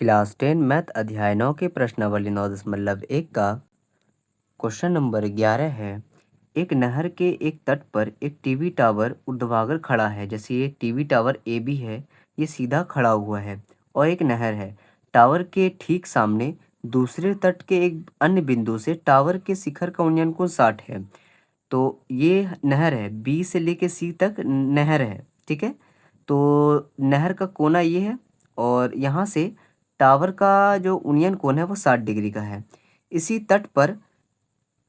Class 10 math अध्याय 9 के प्रश्नावली 9.1 का क्वेश्चन नंबर 11 है। एक नहर के एक तट पर एक टीवी टावर ऊर्ध्वाधर खड़ा है। जैसे ये टीवी टावर ए बी है, ये सीधा खड़ा हुआ है और एक नहर है। टावर के ठीक सामने दूसरे तट के एक अन्य बिंदु से टावर के शिखर का उन्नयन कोण 60 है। तो ये नहर है, बी से लेके सी तक नहर है, ठीक है। तो नहर का कोना ये है और यहाँ से टावर का जो उन्नयन कोण है वो 60 डिग्री का है। इसी तट पर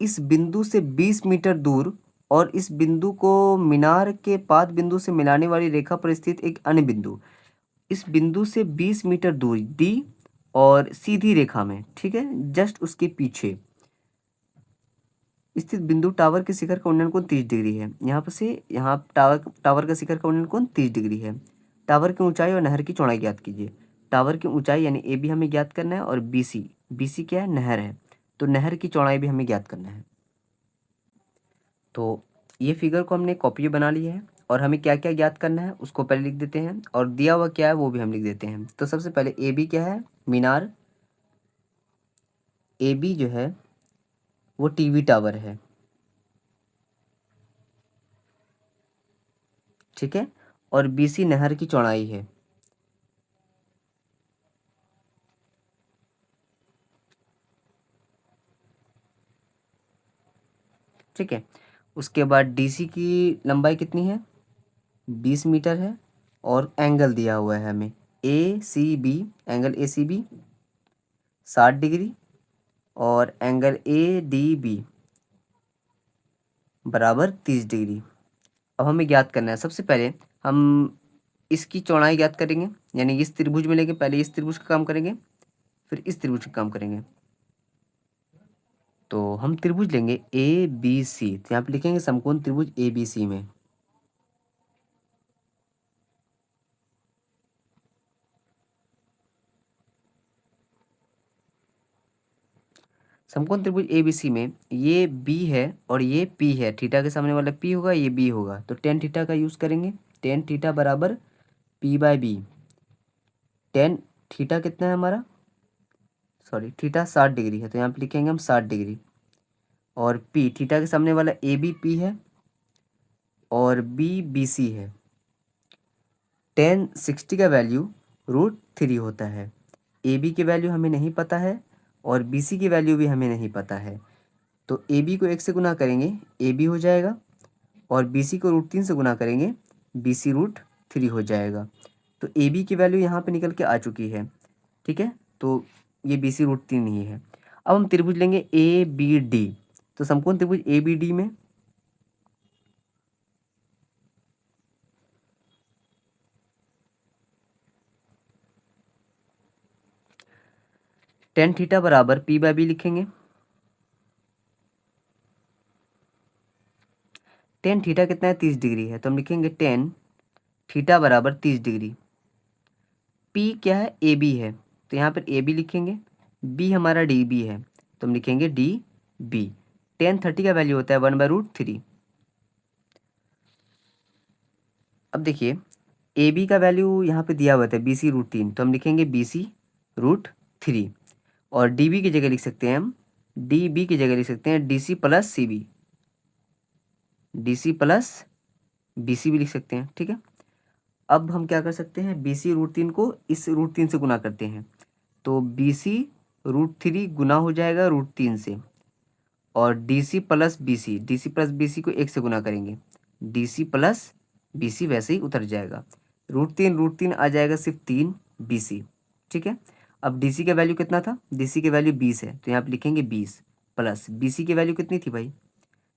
इस बिंदु से 20 मीटर दूर और इस बिंदु को मीनार के पाद बिंदु से मिलाने वाली रेखा पर स्थित एक अन्य बिंदु, इस बिंदु से 20 मीटर दूर डी और सीधी रेखा में, ठीक है, जस्ट उसके पीछे स्थित बिंदु टावर के शिखर का उन्नयन कोण 30 डिग्री है। यहाँ पर से यहाँ टावर का शिखर का उन्नयन कोण 30 डिग्री है। टावर की ऊंचाई और नहर की चौड़ाई ज्ञात कीजिए। टावर की ऊंचाई यानी ए बी हमें ज्ञात करना है और बी सी क्या है, नहर है, तो नहर की चौड़ाई भी हमें ज्ञात करना है। तो ये फिगर को हमने कॉपी बना लिया है और हमें क्या क्या ज्ञात करना है उसको पहले लिख देते हैं और दिया हुआ क्या है वो भी हम लिख देते हैं। तो सबसे पहले ए बी क्या है, मीनार। ए बी जो है वो टीवी टावर है, ठीक है, और बी सी नहर की चौड़ाई है। ठीक है, उसके बाद डीसी की लंबाई कितनी है, 20 मीटर है और एंगल दिया हुआ है हमें A C B, angle A C B 60 degree और एंगल ए डी बी बराबर 30 डिग्री। अब हमें ज्ञात करना है, सबसे पहले हम इसकी चौड़ाई ज्ञात करेंगे, यानी इस त्रिभुज में लेके पहले इस त्रिभुज का काम करेंगे फिर इस त्रिभुज का काम करेंगे। तो हम त्रिभुज लेंगे ए बी सी, तो यहाँ पे लिखेंगे समकोण त्रिभुज ए बी सी में। समकोण त्रिभुज ए बी सी में ये बी है और ये पी है, थीटा के सामने वाला पी होगा, ये बी होगा, तो टेन थीटा का यूज करेंगे। टेन थीटा बराबर P by B. Tan theta कितना है हमारा, सॉरी थीटा 60 डिग्री है, तो यहाँ पे लिखेंगे हम 60 डिग्री। और पी थीटा के सामने वाला ए बी पी है और बी बी सी है। टेन 60 का वैल्यू √3 होता है। ए बी की वैल्यू हमें नहीं पता है और बी सी की वैल्यू भी हमें नहीं पता है, तो ए बी को 1 से गुना करेंगे ए बी हो जाएगा और बी सी को √3 से गुना करेंगे बी सी √3 हो जाएगा। तो ए बी की वैल्यू यहाँ पे निकल के आ चुकी है, ठीक है, तो ये बी सी √3 ही है। अब हम त्रिभुज लेंगे ए बी डी, तो समकोण त्रिभुज ए बी डी में टेन थीटा बराबर पी बाय बी लिखेंगे। टेन थीटा कितना है, 30 डिग्री है, तो हम लिखेंगे टेन थीटा बराबर 30 डिग्री। पी क्या है, ए बी है, तो यहाँ पर ए बी लिखेंगे। बी हमारा डी बी है, तो हम लिखेंगे डी बी। टेन 30 का वैल्यू होता है 1/√3। अब देखिए ए बी का वैल्यू यहाँ पे दिया हुआ था बी सी √3, तो हम लिखेंगे बी सी √3 और डी बी की जगह लिख सकते हैं हम, डी बी की जगह लिख सकते हैं D C plus C B, D C plus B C भी लिख सकते हैं, ठीक है। अब हम क्या कर सकते हैं, बी सी √3 को इस √3 से गुना करते हैं, तो बी सी √3 गुना हो जाएगा √3 से और D C plus B C को 1 से गुना करेंगे, D C plus B C वैसे ही उतर जाएगा। √3 आ जाएगा सिर्फ 3 बी सी, ठीक है। अब डी सी का वैल्यू कितना था, डी सी की वैल्यू 20 है, तो यहाँ पे लिखेंगे 20 प्लस बी सी की वैल्यू कितनी थी भाई,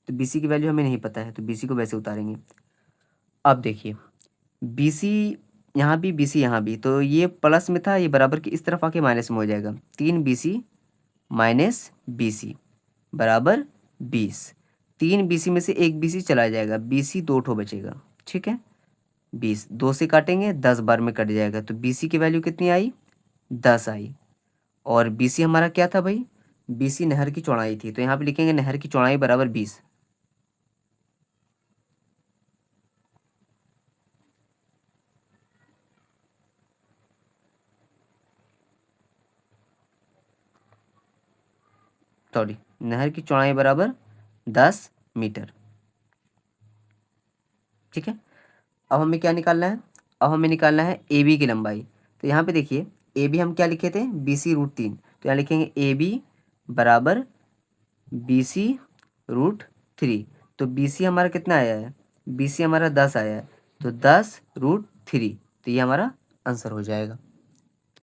तो बी सी की वैल्यू हमें नहीं पता है, तो बी सी को वैसे उतारेंगे। अब देखिए बी सी यहाँ भी बी सी यहाँ भी, तो ये प्लस में था, ये बराबर की इस तरफ आके माइनस में हो जाएगा। 3 B C minus B C बराबर 20। 3 बी सी में से 1 बी सी चला जाएगा, बी सी 2 ठो बचेगा, ठीक है। 20 2 से काटेंगे 10 बार में कट जाएगा, तो बी सी की वैल्यू कितनी आई, 10 आई। और बी सी हमारा क्या था भाई, बी सी नहर की चौड़ाई थी, तो यहाँ पे लिखेंगे नहर की चौड़ाई बराबर 20। सॉरी, नहर की चौड़ाई बराबर 10 मीटर। ठीक है, अब हमें क्या निकालना है? अब हमें निकालना है ए बी की लंबाई। तो यहाँ पे देखिए, ए बी हम क्या लिखे थे? BC√3। तो यहाँ लिखेंगे ए बी बराबर BC√3। तो BC हमारा कितना आया है? BC हमारा 10 आया है, तो 10√3। तो ये हमारा आंसर हो जाएगा।